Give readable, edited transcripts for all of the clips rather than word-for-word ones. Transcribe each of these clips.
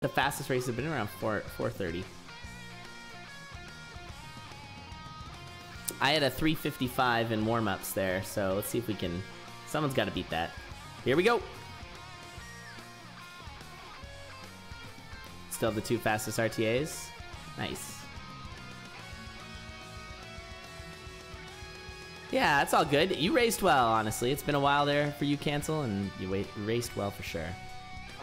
The fastest races have been around 4:30. I had a 3:55 in warm-ups there, so let's see if we can... Someone's got to beat that. Here we go! Still the 2 fastest RTAs. Nice. Yeah, that's all good. You raced well, honestly. It's been a while there for you, Cancel, and you raced well for sure.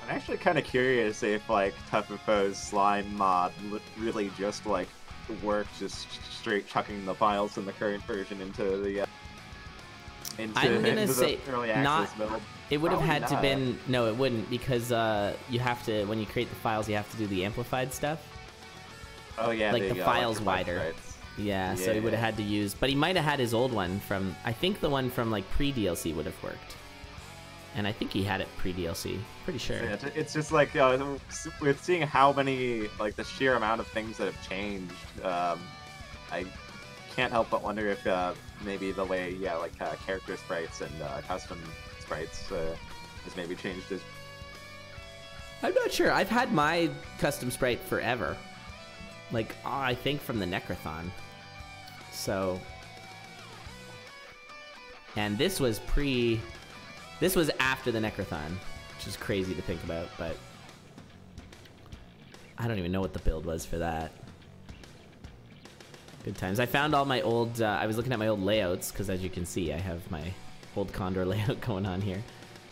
I'm actually kind of curious if, like, Tufwfo's slime mod really just, like, works just straight chucking the files in the current version into the, I'm gonna say early access not. build. It would have Probably had to not. been... No, it wouldn't, because you have to... When you create the files, you have to do the amplified stuff. Oh, yeah, Like the files wider. Rights. Yeah, so he would have had to use... But he might have had his old one from... I think the one from, like, pre-DLC would have worked. And I think he had it pre-DLC. Pretty sure. Yeah, it's just like, with seeing how many, like, the sheer amount of things that have changed, I can't help but wonder if maybe the way, character sprites and custom sprites has maybe changed as... I'm not sure. I've had my custom sprite forever. Like, I think from the Necrothon. So... And this was This was after the Necrothon, which is crazy to think about, but... I don't even know what the build was for that. Good times. I found all my old... I was looking at my old layouts, because as you can see, I have my old Condor layout going on here.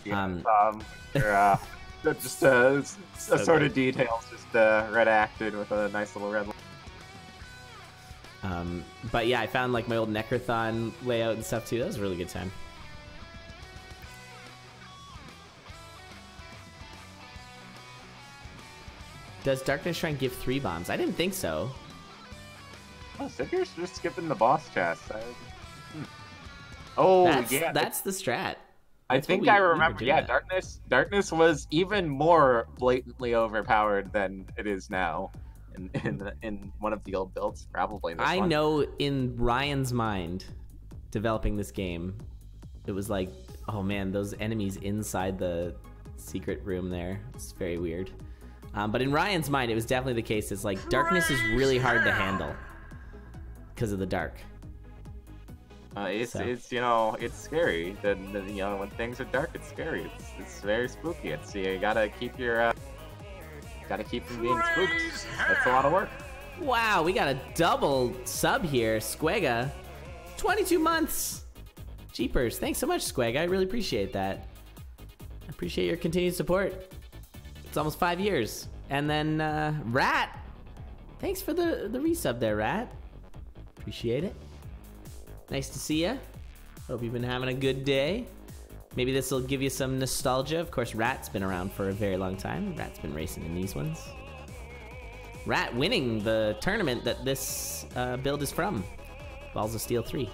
Yeah, just assorted details, just redacted with a nice little red line. But yeah, I found like my old Necrothon layout and stuff too. That was a really good time. Does Darkness Shrine give 3 bombs? I didn't think so. Oh, Siveure's just skipping the boss chest. Oh, That's the strat. I think I remember. Yeah, Darkness was even more blatantly overpowered than it is now in one of the old builds, probably. I know in Ryan's mind, developing this game, it was like, oh man, those enemies inside the secret room there. It's very weird. But in Ryan's mind, it was definitely the case. It's like Darkness is really hard to handle because of the dark. It's scary. When things are dark, it's scary. It's very spooky. You gotta keep your from being spooked. That's a lot of work. Wow, we got a double sub here, Squega. 22 months. Jeepers, thanks so much, Squega. I really appreciate that. I appreciate your continued support. It's almost 5 years. And then Rat, thanks for the resub there, Rat. Appreciate it. Nice to see ya. Hope you've been having a good day. Maybe this will give you some nostalgia. Of course, Rat's been around for a very long time. Rat's been racing in these ones. Rat winning the tournament that this build is from. Balls of Steel 3.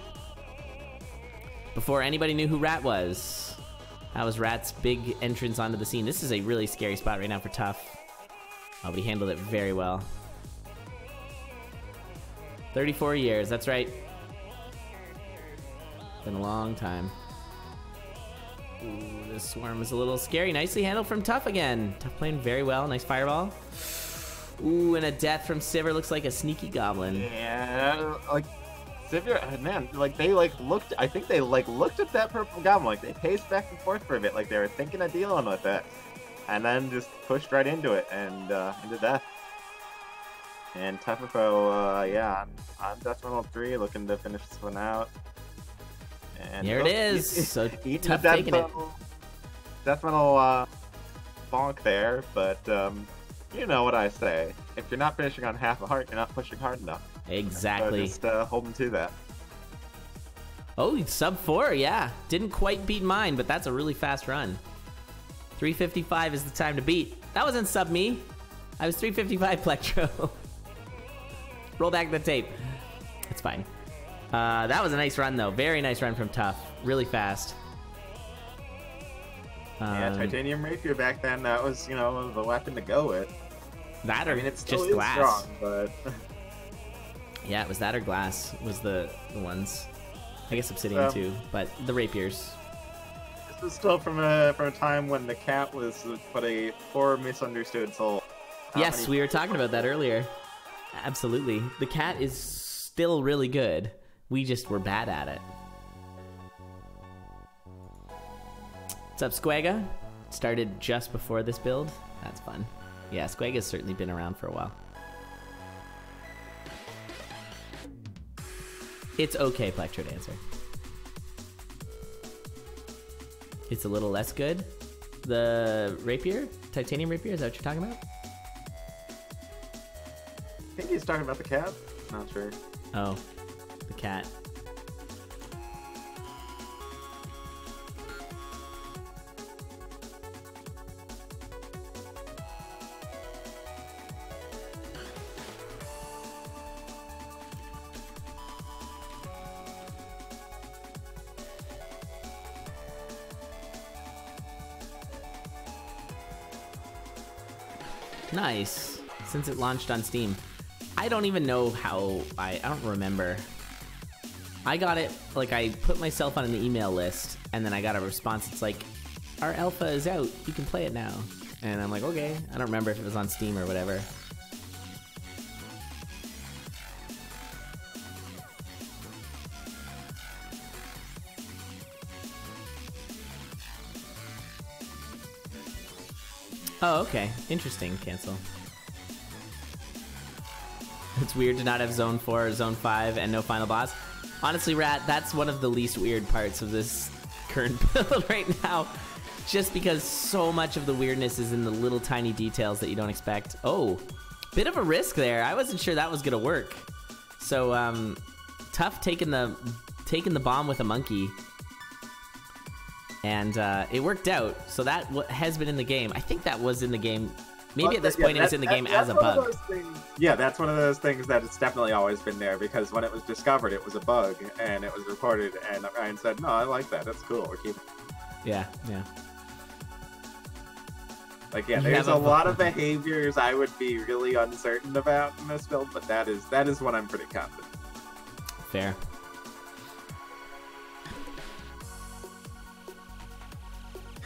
Before anybody knew who Rat was. That was Rat's big entrance onto the scene. This is a really scary spot right now for Tuff. Oh, but he handled it very well. 34 years, that's right. Been a long time. Ooh, this swarm is a little scary. Nicely handled from Tuff again. Tuff playing very well. Nice fireball. Ooh, and a death from Siveure. Looks like a sneaky goblin. Yeah, like Siveure, man, like they looked. I think they looked at that purple goblin. Like they paced back and forth for a bit. Like they were thinking of dealing with it, and then just pushed right into it and into death. And Tufwfo, yeah, on Deathmetal 3, looking to finish this one out. And there it is. So Tuff taking it. Deathmetal bonk there, but you know what I say. If you're not finishing on half a heart, you're not pushing hard enough. Exactly. So just holding to that. Oh, sub 4, yeah. Didn't quite beat mine, but that's a really fast run. 355 is the time to beat. That wasn't sub me. I was 355 Plectro. Roll back the tape. It's fine. That was a nice run, though. Very nice run from Tuff. Really fast. Yeah, Titanium Rapier back then, that was, the weapon to go with. That or it's still just glass. Strong, but... Yeah, it was that or glass was the ones. I guess Obsidian too, but the rapiers. This was still from a time when the cat was but a poor misunderstood soul. Yes, we were talking about that earlier. Absolutely. The cat is still really good. We just were bad at it. What's up, Squega? Started just before this build. That's fun. Yeah, Squega's certainly been around for a while. It's okay, Plectro Dancer. It's a little less good. The rapier? Titanium rapier? Is that what you're talking about? I think he's talking about the cat. Not sure. Oh, the cat. Nice. Since it launched on Steam. I don't even know how, I don't remember. I got it, like I put myself on an email list and then I got a response. It's like, our alpha is out. You can play it now. And I'm like, okay. I don't remember if it was on Steam or whatever. Oh, okay. Interesting, Cancel. It's weird to not have Zone 4 or Zone 5 and no final boss. Honestly, Rat, that's one of the least weird parts of this current build right now. Just because so much of the weirdness is in the little tiny details that you don't expect. Oh, bit of a risk there. I wasn't sure that was gonna work. So, Tuff taking the bomb with a monkey. And it worked out. So that has been in the game. I think that was in the game. Maybe at this point it was in the game as a bug. Yeah, that's one of those things that it's definitely always been there, because when it was discovered, it was a bug, and it was reported, and Ryan said, no, I like that. That's cool. We're keeping it. Yeah, yeah. Like, yeah, there's a lot of behaviors I would be really uncertain about in this build, but that is one I'm pretty confident. Fair.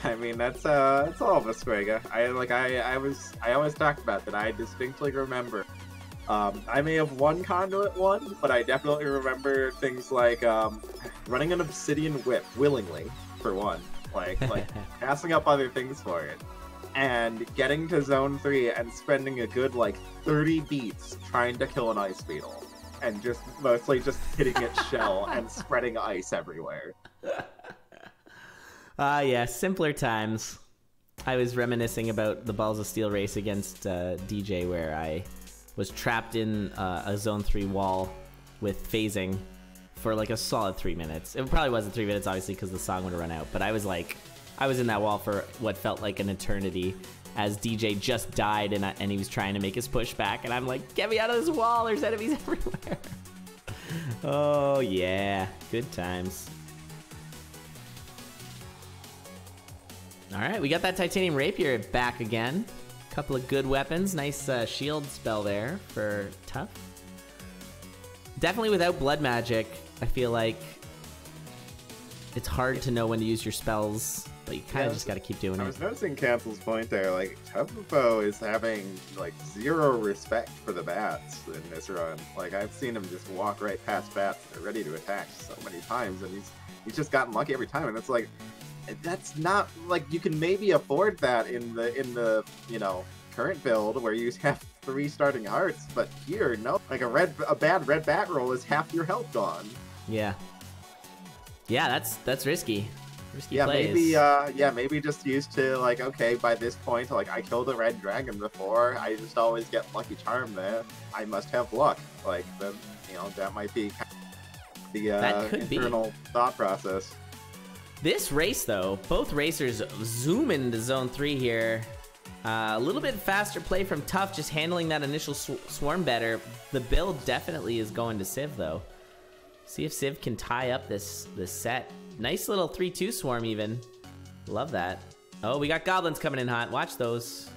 I mean, that's all of us, Squega. I always talked about that. I distinctly remember. I may have won Conduit 1, but I definitely remember things like running an obsidian whip willingly, for one, like passing up other things for it, and getting to Zone 3 and spending a good 30 beats trying to kill an ice beetle, and just mostly just hitting its shell and spreading ice everywhere. Yeah, simpler times. I was reminiscing about the Balls of Steel race against DJ, where I was trapped in a Zone 3 wall with phasing for a solid 3 minutes. It probably wasn't 3 minutes, obviously, because the song would have run out. But I was in that wall for what felt like an eternity, as DJ just died and he was trying to make his push back. And I'm like, get me out of this wall, there's enemies everywhere. Oh, yeah. Good times. Alright, we got that Titanium Rapier back again. Couple of good weapons. Nice shield spell there for Tuff. Definitely without blood magic, I feel like it's hard to know when to use your spells, but you kind of just got to keep doing it. I was noticing Cancel's point there, Tufwfo is having, zero respect for the bats in this run. I've seen him just walk right past bats that are ready to attack so many times, and he's just gotten lucky every time, and it's that's not you can maybe afford that in the current build where you have 3 starting hearts, but here no, a bad red bat roll is half your health gone. Yeah, that's risky. Risky yeah, plays. Maybe just used to okay, by this point I killed a red dragon before, I just always get lucky charm there. I must have luck. That might be the internal thought process. This race, though, both racers zoom into Zone 3 here. A little bit faster play from Tuff, just handling that initial swarm better. The build definitely is going to Civ, though. See if Civ can tie up this set. Nice little 3-2 swarm, even. Love that. Oh, we got goblins coming in hot. Watch those.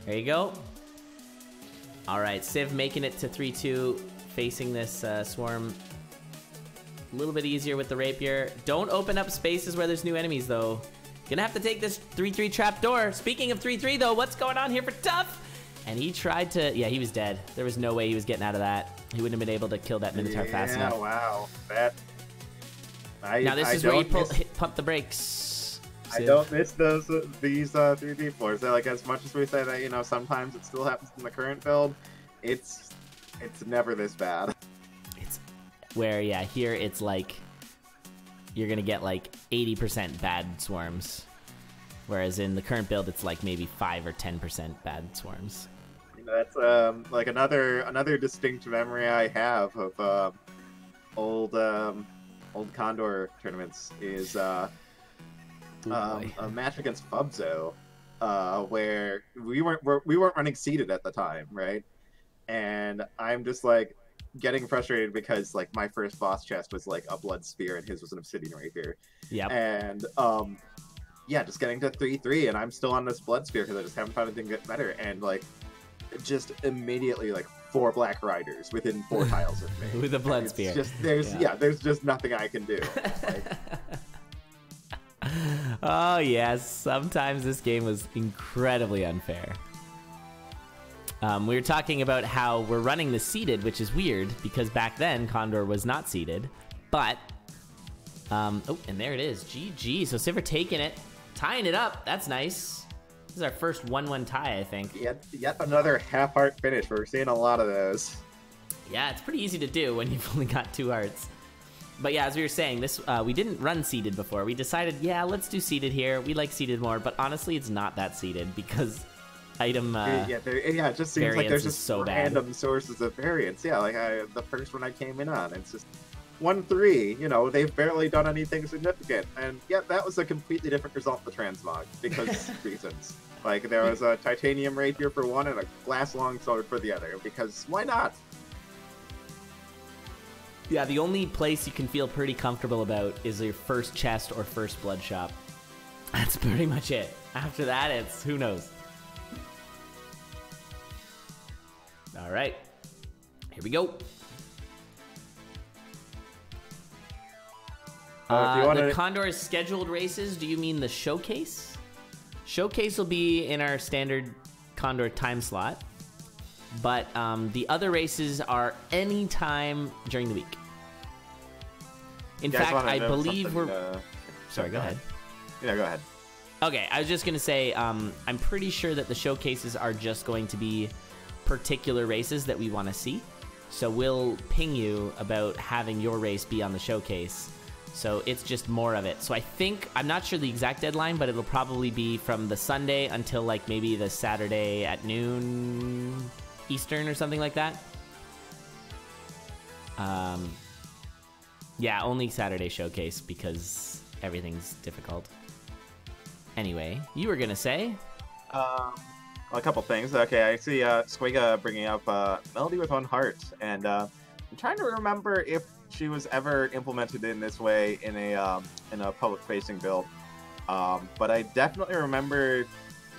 There you go. All right, Civ making it to 3-2, facing this swarm. A little bit easier with the rapier. Don't open up spaces where there's new enemies, though. Gonna have to take this 3-3 trapdoor. Speaking of 3-3, though, what's going on here for Tuff? And he tried to... Yeah, he was dead. There was no way he was getting out of that. He wouldn't have been able to kill that Minotaur fast enough. Yeah, wow. That... Now this is where you pump the brakes. I don't miss these 3D floors. They're like, as much as we say that, you know, sometimes it still happens in the current build, it's never this bad. It's where, yeah, here it's like you're gonna get like 80% bad swarms, whereas in the current build it's like maybe 5 or 10% bad swarms. You know, that's like another distinct memory I have of old Condor tournaments is a match against Tufwfo, where we weren't running seeded at the time, right? And I'm just like getting frustrated because like my first boss chest was like a blood spear and his was an obsidian rapier. Yep. And yeah, just getting to 3-3 and I'm still on this blood spear because I just haven't found anything get better, and like just immediately like 4 black riders within 4 tiles of me with a blood spear. Just there's just nothing I can do. Like, oh yes, sometimes this game was incredibly unfair. We were talking about how we're running the seeded, which is weird because back then Condor was not seeded, but oh, and there it is, GG. So Siveure taking it, tying it up. That's nice. This is our first 1-1 tie, I think. Yet another half-heart finish. We're seeing a lot of those. Yeah, it's pretty easy to do when you've only got 2 hearts. But yeah, as we were saying, this we didn't run seeded before. We decided, yeah, let's do seeded here. We like seeded more, but honestly, it's not that seeded because item it just seems like there's just so random sources of variance. Yeah, like the first one I came in on, it's just 1-3. You know, they've barely done anything significant, and yet that was a completely different result of the transmog because reasons. Like there was a titanium rapier for one and a glass longsword for the other, because why not? Yeah, the only place you can feel pretty comfortable about is your first chest or first blood shop. That's pretty much it. After that, it's who knows. All right, here we go. The Condor's scheduled races, do you mean the showcase? Showcase will be in our standard Condor time slot, but the other races are any time during the week. In fact, I believe we're... Sorry, go ahead. Yeah, go ahead. Okay, I was just going to say, I'm pretty sure that the showcases are just going to be particular races that we want to see. So we'll ping you about having your race be on the showcase. So it's just more of it. So I think, I'm not sure the exact deadline, but it'll probably be from the Sunday until like maybe the Saturday at noon Eastern or something like that. Yeah, only Saturday showcase because everything's difficult. Anyway, you were gonna say? A couple things. Okay, I see Squigga bringing up Melody with 1 heart, and I'm trying to remember if she was ever implemented in this way in a public-facing build. But I definitely remember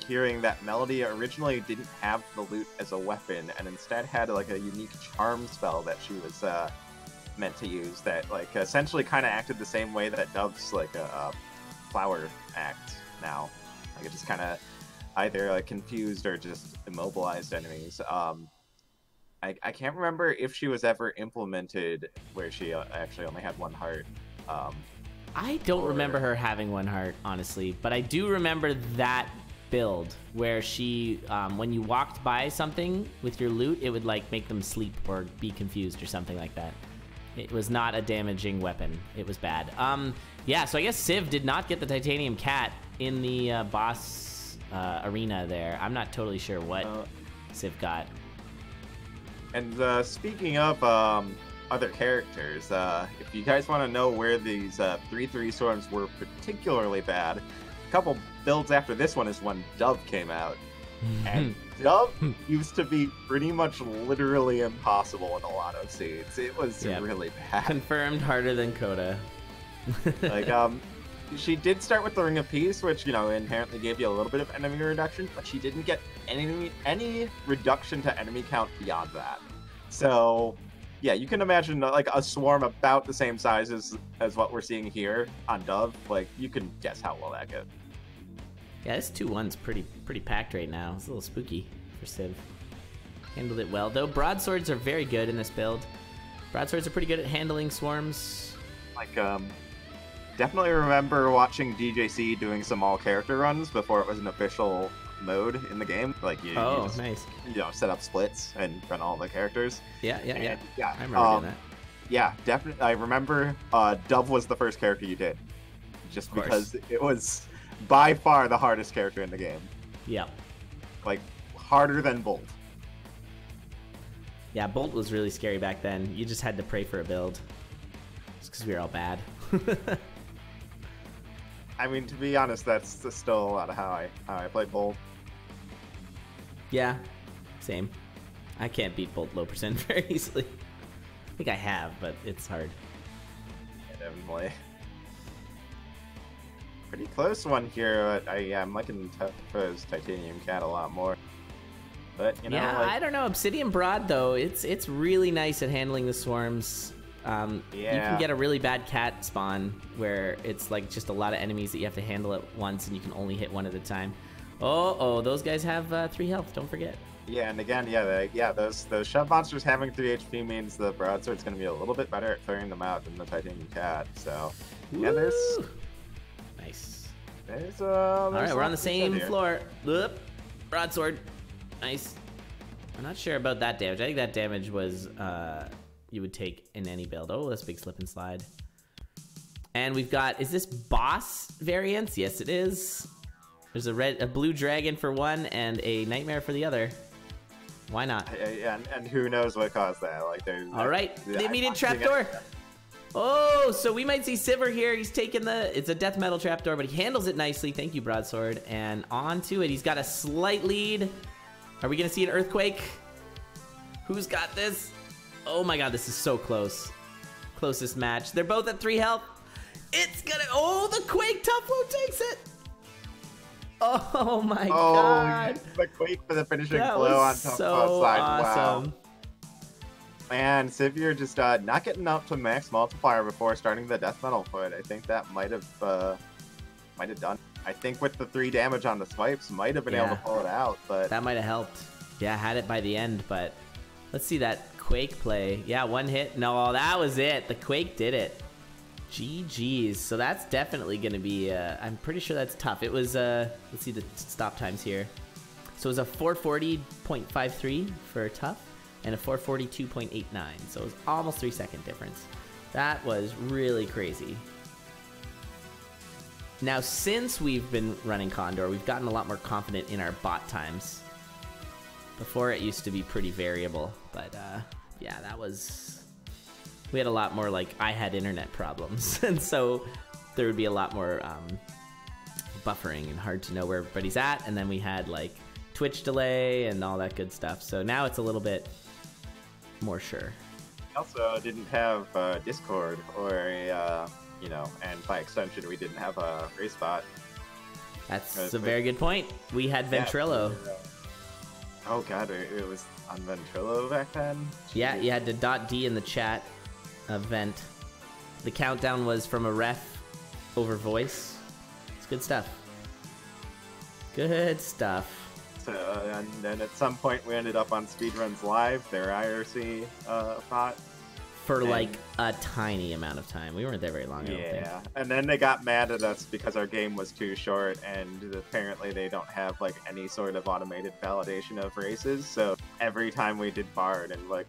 hearing that Melody originally didn't have the loot as a weapon, and instead had like a unique charm spell that she was meant to use that like essentially kind of acted the same way that Dove's like a flower act now. Like it just kind of either like confused or just immobilized enemies. I can't remember if she was ever implemented where she actually only had 1 heart. I don't remember her having 1 heart, honestly, but I do remember that build where she, when you walked by something with your loot, it would like make them sleep or be confused or something like that. It was not a damaging weapon. It was bad. Yeah, so I guess Civ did not get the titanium cat in the boss arena there. I'm not totally sure what Civ got. And speaking of other characters, if you guys want to know where these 3-3 storms were particularly bad, a couple builds after this one is when Dove came out. And Dove used to be pretty much literally impossible in a lot of seeds. It was really bad. Confirmed harder than Coda. Like, she did start with the Ring of Peace, which, you know, inherently gave you a little bit of enemy reduction, but she didn't get any reduction to enemy count beyond that. So, yeah, you can imagine like a swarm about the same size as what we're seeing here on Dove. Like, you can guess how well that goes. Yeah, this 2-1's pretty packed right now. It's a little spooky for Civ. Handled it well, though. Broadswords are very good in this build. Broadswords are pretty good at handling swarms. Like, definitely remember watching DJC doing some all-character runs before it was an official mode in the game. Like, you just, nice. You know, set up splits and run all the characters. Yeah. Yeah, I remember doing that. Yeah, definitely. I remember Dove was the first character you did. Just because it was by far the hardest character in the game. Yeah. Like, harder than Bolt. Yeah, Bolt was really scary back then. You just had to pray for a build. Just because we were all bad. I mean, to be honest, that's still a lot of how I play Bolt. Yeah, same. I can't beat Bolt low percent very easily. I think I have, but it's hard. Yeah, definitely. Pretty close one here. I'm liking Tufwfo's Titanium Cat a lot more. But, you know, yeah, like, I don't know. Obsidian Broad, though, it's really nice at handling the swarms. You can get a really bad cat spawn where it's like just a lot of enemies that you have to handle at once, and you can only hit one at a time. Oh, those guys have 3 health. Don't forget. Yeah, and again, those shove monsters having 3 HP means the broadsword's going to be a little bit better at clearing them out than the Titanium Cat. So, yeah, there's nice. All right, we're on the same floor. Oop. Broadsword. Nice. I'm not sure about that damage. I think that damage was you would take in any build. Oh, that's a big slip and slide. And we've got, is this boss variants? Yes, it is. There's a blue dragon for one and a nightmare for the other. Why not? Yeah, and who knows what caused that? Like, there's. All right, the immediate trapdoor. Oh, so we might see Siveure here. He's taking it's a death metal trapdoor, but he handles it nicely. Thank you, Broadsword. And on to it. He's got a slight lead. Are we going to see an earthquake? Who's got this? Oh my god, this is so close. Closest match. They're both at 3 health. It's gonna... Oh, the quake! Tufwfo takes it! Oh my god. The quake for the finishing that blow on was Tufwfo's so side. awesome. Wow. Man, Siveure just not getting up to max multiplier before starting the death metal foot. I think that might have done. I think with the 3 damage on the swipes, might have been able to pull it out, but that might have helped. Yeah, had it by the end, but let's see that quake play. Yeah, 1 hit. No, that was it. The quake did it. GG's. So that's definitely going to be, I'm pretty sure that's tough. It was, let's see the stop times here. So it was a 440.53 for tough and a 442.89. So it was almost 3-second difference. That was really crazy. Now, since we've been running Condor, we've gotten a lot more confident in our bot times. Before, it used to be pretty variable, but yeah, that was... We had a lot more, like, I had internet problems, and so there would be a lot more buffering and hard to know where everybody's at, and then we had, like, Twitch delay and all that good stuff, so now it's a little bit more sure. Also didn't have Discord or a... you know, and by extension, we didn't have a race bot. That's a very good point. We had Ventrilo. Oh god, it was on Ventrilo back then? Jeez. Yeah, you had to .d in the chat event. The countdown was from a ref over voice. It's good stuff. Good stuff. So, and then at some point we ended up on Speedruns Live, their IRC bot. For like a tiny amount of time. We weren't there very long, I don't think. Yeah, and then they got mad at us because our game was too short, and apparently they don't have like any sort of automated validation of races. So every time we did Bard and like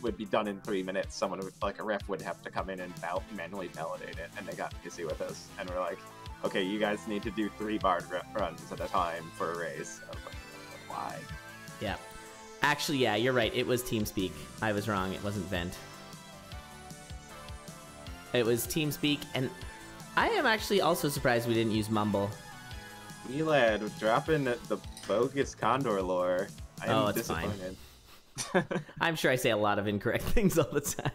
would be done in 3 minutes, someone would, like a ref would have to come in and manually validate it, and they got pissy with us. And we're like, okay, you guys need to do 3 Bard runs at a time for a race. I was like, why? Yeah. Actually, yeah, you're right. It was TeamSpeak. I was wrong. It wasn't Vent. It was TeamSpeak, and I am actually also surprised we didn't use Mumble. Elad dropping the bogus Condor lore. I am disappointed. Fine. I'm sure I say a lot of incorrect things all the time.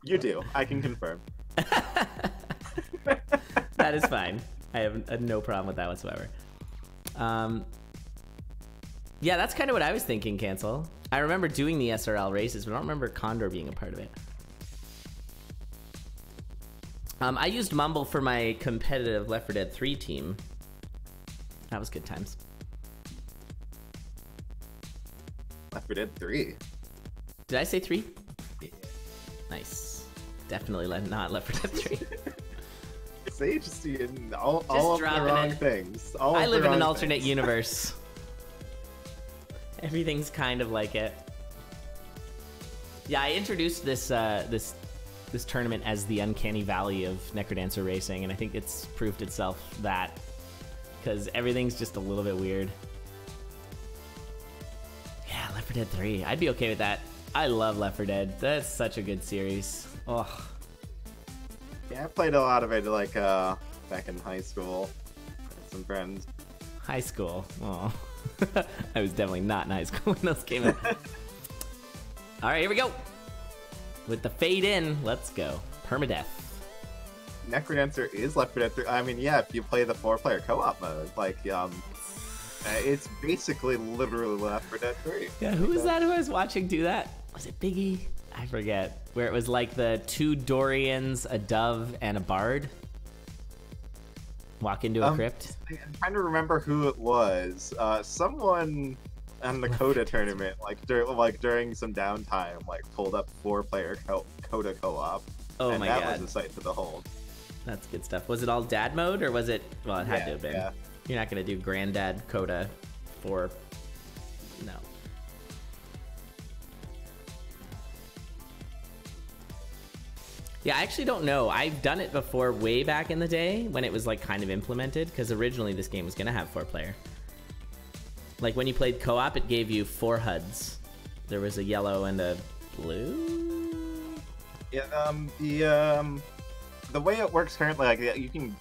You do. I can confirm. That is fine. I have no problem with that whatsoever. Yeah, that's kind of what I was thinking, Cancel. I remember doing the SRL races, but I don't remember Condor being a part of it. I used Mumble for my competitive Left 4 Dead 3 team. That was good times. Left 4 Dead 3. Did I say 3? Nice. Definitely not Left 4 Dead 3. See, just all of the wrong things. I live in an alternate universe. Everything's kind of like it. Yeah, I introduced this this tournament as the uncanny valley of Necrodancer racing, and I think it's proved itself that, because everything's just a little bit weird. Yeah, Left 4 Dead 3. I'd be okay with that. I love Left 4 Dead. That's such a good series. Oh. Yeah, I played a lot of it like back in high school with some friends. High school. Oh. I was definitely not in high school when those came out. Alright, here we go. With the fade in, let's go. Permadeath. Necrodancer is Left 4 Dead 3. I mean, yeah, if you play the 4-player co-op mode, like, it's basically literally Left 4 Dead 3. Yeah, who was that who I was watching do that? Was it Biggie? I forget. Where it was like the 2 Dorians, a dove, and a bard walk into a crypt. I'm trying to remember who it was. Someone on the Coda tournament, during some downtime, pulled up 4-player Coda co-op. Oh my god. That was a sight to behold. That's good stuff. Was it all dad mode, or was it... Well, it had to have been. Yeah. You're not going to do Granddad Coda for... No. Yeah, I actually don't know. I've done it before way back in the day when it was kind of implemented, because originally this game was going to have 4-player. Like when you played co-op, it gave you 4 HUDs. There was a yellow and a blue? Yeah, the way it works currently, you can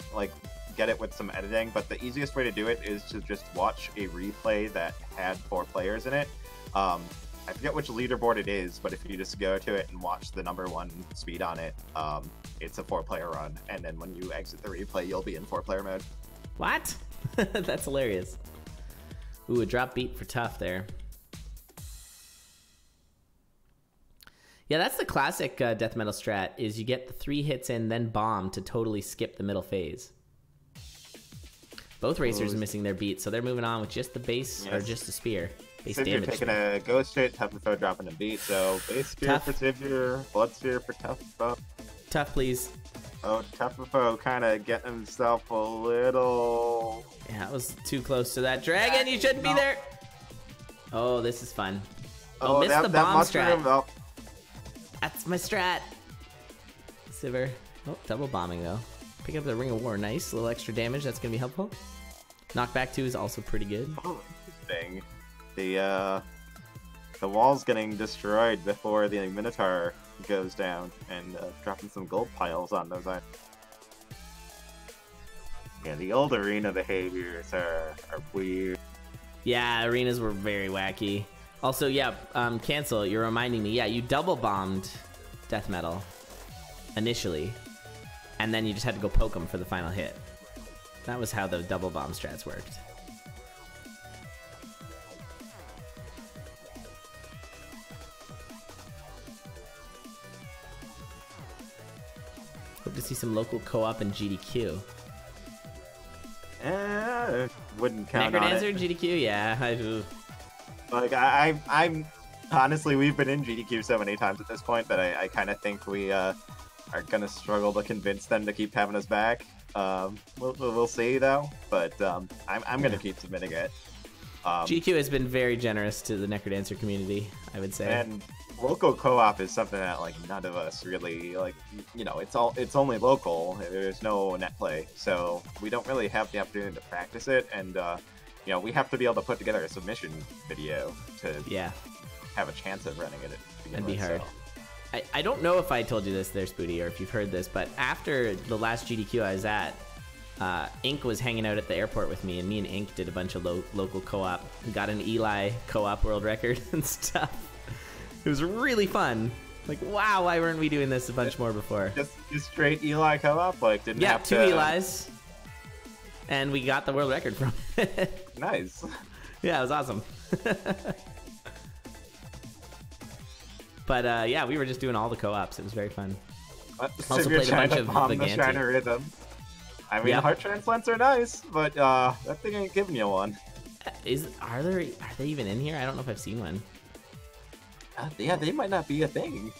get it with some editing, but the easiest way to do it is to just watch a replay that had 4 players in it. I forget which leaderboard it is, but if you just go to it and watch the #1 speed on it, it's a 4-player run, and then when you exit the replay, you'll be in 4-player mode. What? That's hilarious. Ooh, a drop beat for Tough there. Yeah, that's the classic death metal strat, is you get the 3 hits in, then bomb to totally skip the middle phase. Both racers are missing their beat, so they're moving on with just the base, or just the spear. Base Siveure damage. taking a ghost hit, Tufwfo dropping a beat, so base spear for Siveure, blood spear for Tufwfo. Tough, please. Oh, Tufwfo kind of getting himself a little... Yeah, that was too close to that dragon. You shouldn't be there. Oh, this is fun. Oh, missed the bomb strat. Oh. That's my strat. Siveure. Oh, double bombing though. Pick up the Ring of War. Nice. A little extra damage. That's going to be helpful. Knockback 2 is also pretty good. Oh, interesting. The wall's getting destroyed before the Minotaur goes down, and dropping some gold piles on those items. Yeah, the old arena behaviors are weird. Yeah, arenas were very wacky. Also, yeah, Cancel, you're reminding me. Yeah, you double bombed death metal initially, and then you just had to go poke them for the final hit. That was how the double bomb strats worked. Hope to see some local co-op and GDQ. Wouldn't count on it. Necrodancer, GDQ, yeah. I'm honestly, we've been in GDQ so many times at this point that I kind of think we are gonna struggle to convince them to keep having us back. We'll see though, but I'm gonna keep submitting it. GDQ has been very generous to the Necrodancer community, I would say. And local co-op is something that none of us really it's only local. There's no net play, so we don't really have the opportunity to practice it, and we have to be able to put together a submission video to have a chance of running it. That'd be hard. So. I don't know if I told you this there, Spooty, or if you've heard this, but after the last GDQ I was at, Ink was hanging out at the airport with me, and me and Ink did a bunch of local co-op. Got an Eli co-op world record and stuff. It was really fun. Wow, why weren't we doing this a bunch more before? Just straight Eli co-op? Didn't have 2 Elis. And we got the world record from it. Nice. Yeah, it was awesome. But yeah, we were just doing all the co-ops. It was very fun. Also played a bunch of Vaganti. I mean, heart transplants are nice, but that thing ain't giving you one. Are they even in here? I don't know if I've seen one. Yeah, they might not be a thing.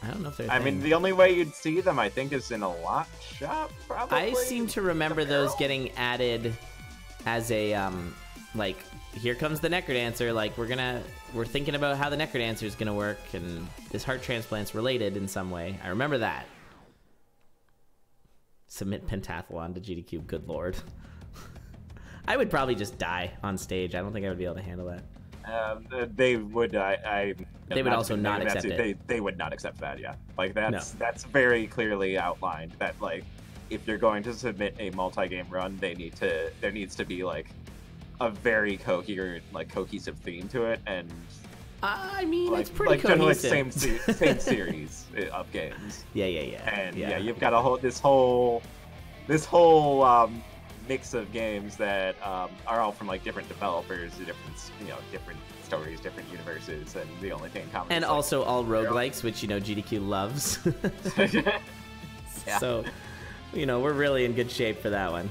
I don't know if they're. I mean, the only way you'd see them, I think, is in a lot shop. Probably. I seem to remember those getting added as a like, here comes the Necrodancer. Like, we're thinking about how the Necrodancer is gonna work, and this heart transplant's related in some way. I remember that. Submit Pentathlon to GDQ. Good lord. I would probably just die on stage. I don't think I would be able to handle that. They would. They would also not accept it. They would not accept that. Yeah, like that's very clearly outlined. That like, if you're going to submit a multi-game run, there needs to be like a very coherent, like cohesive theme to it, and I mean, like, it's pretty cohesive. Same series of games. Yeah. And you've got this whole mix of games that are all from like different developers, different stories, different universes, and the only thing in common. And is, also all roguelikes, which GDQ loves. Yeah. So, we're really in good shape for that one.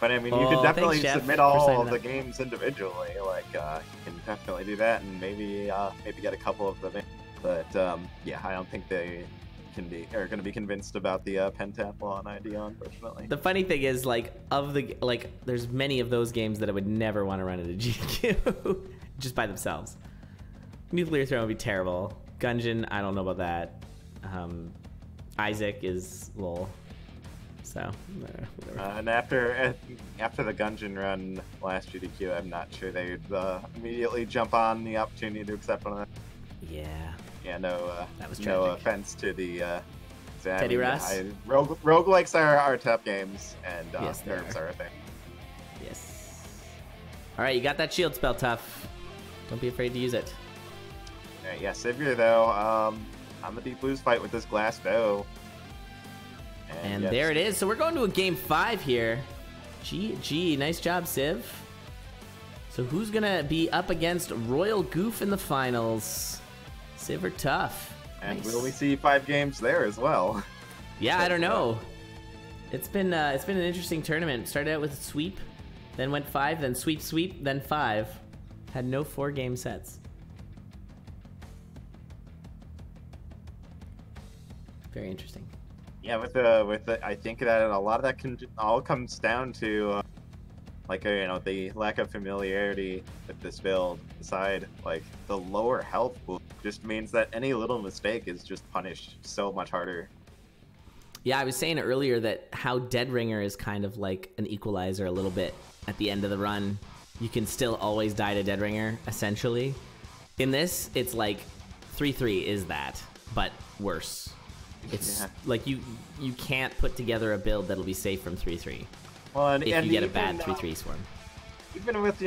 But I mean, you could definitely submit all of the that. Games individually. Like, you can definitely do that, and maybe get a couple of them in. But I don't think they are going to be convinced about the pentathlon idea, unfortunately. The funny thing is, there's many of those games that I would never want to run at a GQ just by themselves. Nuclear Throne would be terrible. Gungeon, I don't know about that. Isaac is lol. So, whatever. And after the Gungeon run last GDQ, I'm not sure they'd immediately jump on the opportunity to accept one of them. Yeah. Yeah, that was no tragic. offense to the Teddy Ross. Roguelikes are tough games, and Yes, they nerves are. are a thing. Yes. All right, you got that shield spell, Tough. Don't be afraid to use it. All right, yeah, Siveure though, on the deep blues fight with this glass bow. And there it is. So we're going to a game 5 here. GG, nice job, Civ. So who's gonna be up against Royal Goof in the finals? Civ or Tough? And Nice. will we see 5 games there as well? Yeah, I don't know. It's been an interesting tournament. Started out with a sweep, then went 5, then sweep, then 5. Had no 4-game sets. Very interesting. Yeah, with the, I think that a lot of that all comes down to, the lack of familiarity with this build. Aside, like, the lower health pool just means that any little mistake is just punished so much harder. Yeah, I was saying earlier that how Dead Ringer is kind of like an equalizer a little bit at the end of the run. You can still always die to Dead Ringer, essentially. In this, it's like 3-3 is that, but worse. It's like you can't put together a build that'll be safe from 3-3. Well, and if you get a even, bad 3-3 swarm. Even with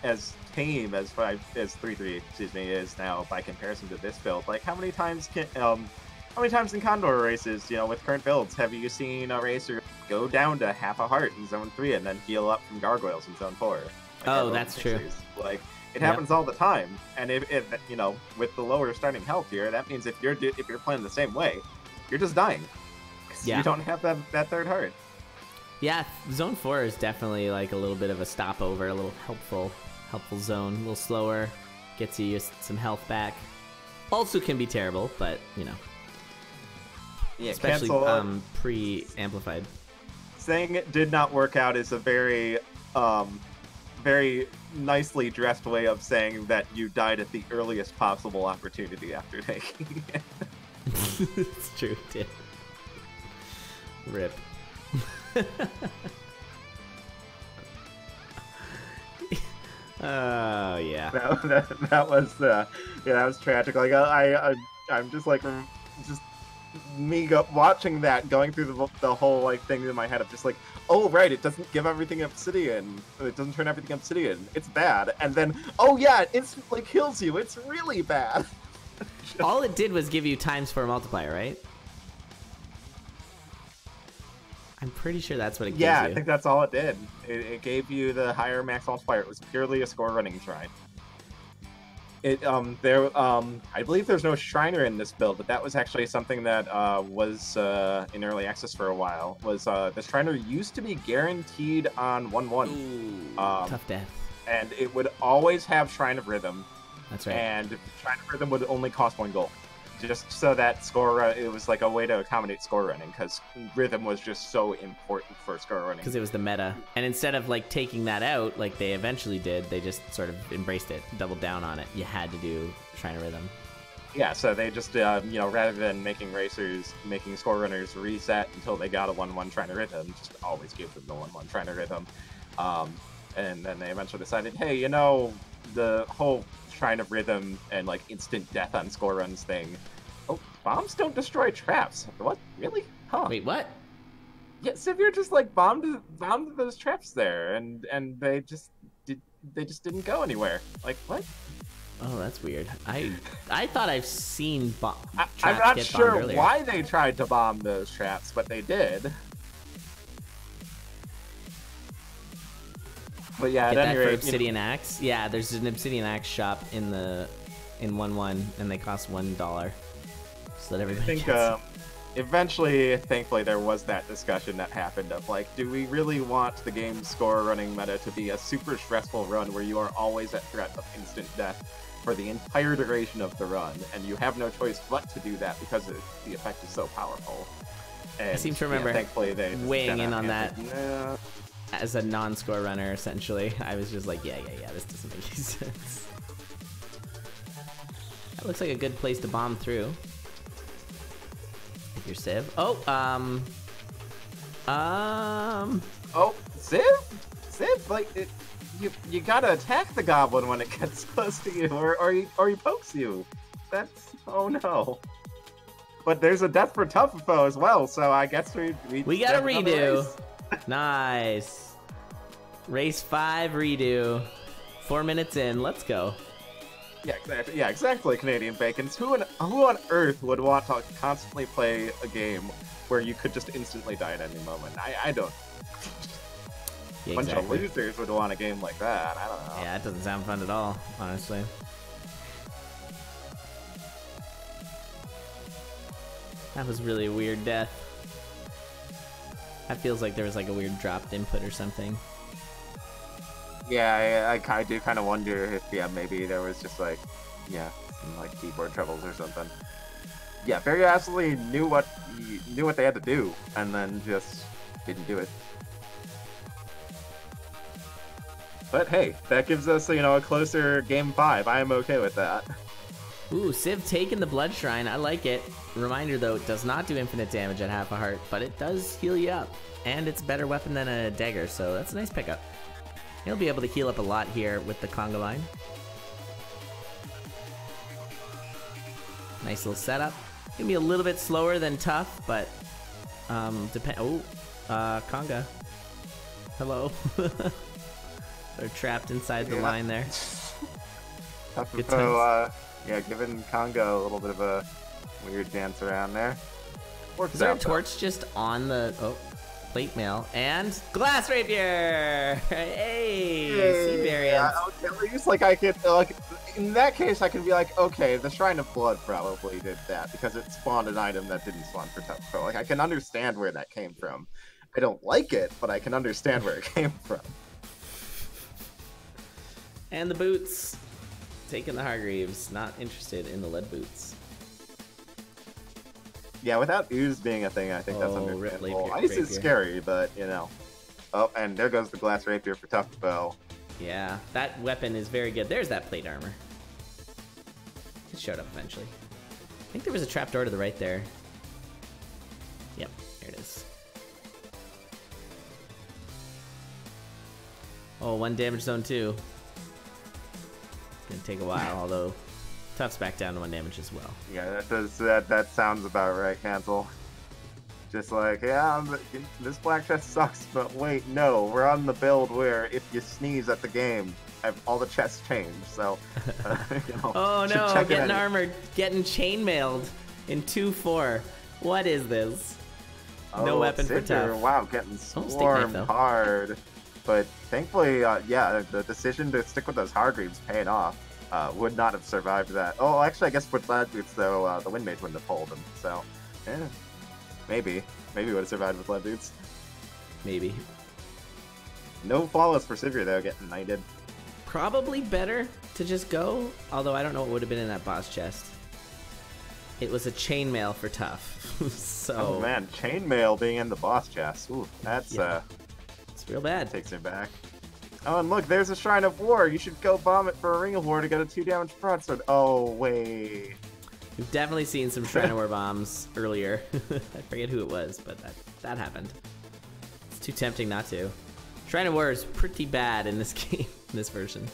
as tame as 3-3 is now by comparison to this build, like how many times in Condor races, with current builds, have you seen a racer go down to half a heart in zone 3 and then heal up from gargoyles in zone 4? Oh, that's true. Like, it happens all the time, and if with the lower starting health here, that means if you're playing the same way, you're just dying. Yeah. You don't have that third heart. Yeah, zone 4 is definitely like a little bit of a stopover, a little helpful zone, a little slower, gets you some health back. Also can be terrible, but Yeah, especially pre-amplified. Saying it did not work out is a very very nicely dressed way of saying that you died at the earliest possible opportunity after taking it. It's true, did. Rip. Oh yeah. That was tragic. Like I'm just like me watching that, going through the whole like thing in my head of just like, oh right, it doesn't give everything obsidian. It doesn't turn everything obsidian. It's bad. And then, oh yeah, it instantly kills you. It's really bad. All it did was give you ×4 multiplier, right? I'm pretty sure that's what it gives you. Yeah, I think that's all it did. It gave you the higher max multiplier. It was purely a score running shrine. I believe there's no Shriner in this build, but that was actually something that was in early access for a while. Was the Shriner used to be guaranteed on 1-1. Ooh, tough death. And it would always have Shrine of Rhythm. That's right. And Shrine of Rhythm would only cost 1 gold. Just so that score, it was like a way to accommodate score running, because rhythm was just so important for score running. Because it was the meta. And instead of like taking that out, like they eventually did, they just sort of embraced it, doubled down on it. You had to do Shrine of Rhythm. Yeah, so they just, you know, rather than making score runners reset until they got a 1-1 Shrine of Rhythm, just always give them the 1-1 Shrine of Rhythm. And then they eventually decided, hey, you know, the whole Shrine of Rhythm and like instant death on score runs thing. Oh, bombs don't destroy traps. What? Really? Huh? Wait, what? Yeah, Siveure just like bombed those traps there, and they just didn't go anywhere. Like what? Oh, that's weird. I thought I've seen traps I'm not get sure bombed earlier. why they tried to bomb those traps, but they did. But yeah, Get at that any for rate, Obsidian Axe? Yeah, there's an Obsidian Axe shop in 1-1, and they cost $1. So that everybody I think gets. eventually, thankfully, there was that discussion that happened of like, do we really want the game's score running meta to be a super stressful run where you are always at threat of instant death for the entire duration of the run, and you have no choice but to do that because the effect is so powerful. And, I seem to remember thankfully they just weighing kinda in on answered, that. "Nah." As a non-score runner, essentially, I was just like, yeah, this doesn't make any sense. That looks like a good place to bomb through. If you're Civ. Oh, Oh, Civ, like you gotta attack the goblin when it gets close to you, or he pokes you. That's oh no. But there's a death for Tufwfo as well, so I guess we got a have another redo. race. Nice. Race 5 redo. 4 minutes in. Let's go. Yeah, exactly, Canadian Bacons. Who on earth would want to constantly play a game where you could just instantly die at any moment? I don't. Yeah, A bunch of exactly. losers would want a game like that. I don't know. Yeah, it doesn't sound fun at all, honestly. That was really a weird death. That feels like there was like a weird dropped input or something. Yeah, I do kind of wonder if maybe there was just like some like keyboard troubles or something. Yeah, Barry absolutely knew what they had to do, and then just didn't do it. But hey, that gives us a closer game 5. I am okay with that. Ooh, Civ taking the Blood Shrine. I like it. Reminder though, it does not do infinite damage at half a heart, but it does heal you up. And it's a better weapon than a dagger, so that's a nice pickup. He'll be able to heal up a lot here with the conga line. Nice little setup. Gonna be a little bit slower than Tough, but conga. Hello. They're trapped inside the line there. Good Tufwfo, giving Conga a little bit of a weird dance around there. Is there a torch just on the plate mail and glass rapier? Hey, Siveure. Yeah, okay, at least I could in that case I can be like, okay, the Shrine of Blood probably did that because it spawned an item that didn't spawn for Tufwfo. Like I can understand where that came from. I don't like it, but I can understand where it came from. And the boots. Taking the Hargreaves. Not interested in the lead boots. Yeah, without ooze being a thing, I think that's understandable. Ice is scary, but Oh, and there goes the glass rapier for Tufwfo. Yeah, that weapon is very good. There's that plate armor. It showed up eventually. I think there was a trapdoor to the right there. Yep, here it is. Oh, 1 damage zone 2. Gonna take a while, although Tough's back down to 1 damage as well. Yeah, that sounds about right, Cancel. Just like, this black chest sucks, but wait, no, we're on the build where if you sneeze at the game, all the chests change, so, Oh no, getting armored, getting chainmailed in 2-4. What is this? No weapon for Tough. Wow, getting swarmed hard. But thankfully, the decision to stick with those Hargreaves paid off. would not have survived that. Oh, actually, I guess with Lad Boots, though, the Wind Mage wouldn't have pulled him. So, yeah, maybe would have survived with Lad Boots. Maybe. No flawless for Siveure, though, getting knighted. Probably better to just go, although I don't know what would have been in that boss chest. It was a chainmail for Tuff. So. Oh man, chainmail being in the boss chest. Ooh, that's it's real bad. Takes me back. Oh, and look, there's a Shrine of War. You should go bomb it for a Ring of War to get a 2 damage broadsword. Oh wait. We've definitely seen some Shrine of War bombs earlier. I forget who it was, but that happened. It's too tempting not to. Shrine of War is pretty bad in this game, in this version.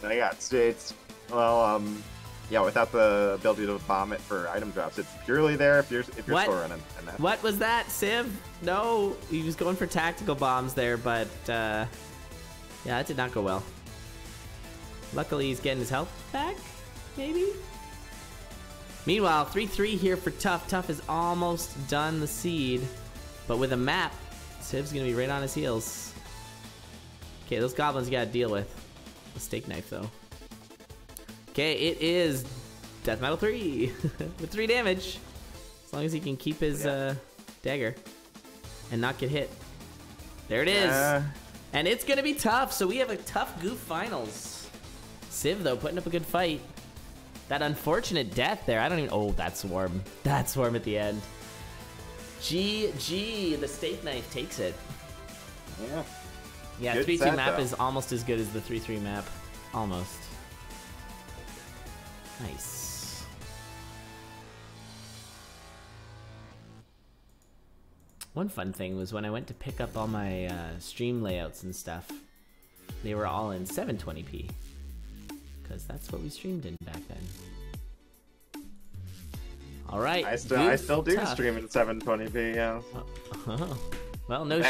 Yeah, it's well, yeah, without the ability to bomb it for item drops, it's purely there if you're What? store running. And that's... What was that, Civ? No, he was going for tactical bombs there, but yeah, that did not go well. Luckily, he's getting his health back, maybe? Meanwhile, 3-3 here for Tuff. Tuff is almost done the seed, but with a map, Civ's gonna be right on his heels. Okay, those goblins you gotta deal with. The steak knife, though. Okay, it is Death Metal 3 with 3 damage. As long as he can keep his dagger and not get hit. There it is. And it's gonna be tough, so we have a tough goof finals. Civ, though, putting up a good fight. That unfortunate death there, I don't even, oh, that swarm. That swarm at the end. GG, the steak knife takes it. Yeah. Yeah, 3-2 map is almost as good as the 3-3 map. Almost. Nice. One fun thing was when I went to pick up all my stream layouts and stuff, they were all in 720p. Because that's what we streamed in back then. Alright. I still do stream in 720p, yeah. Well, no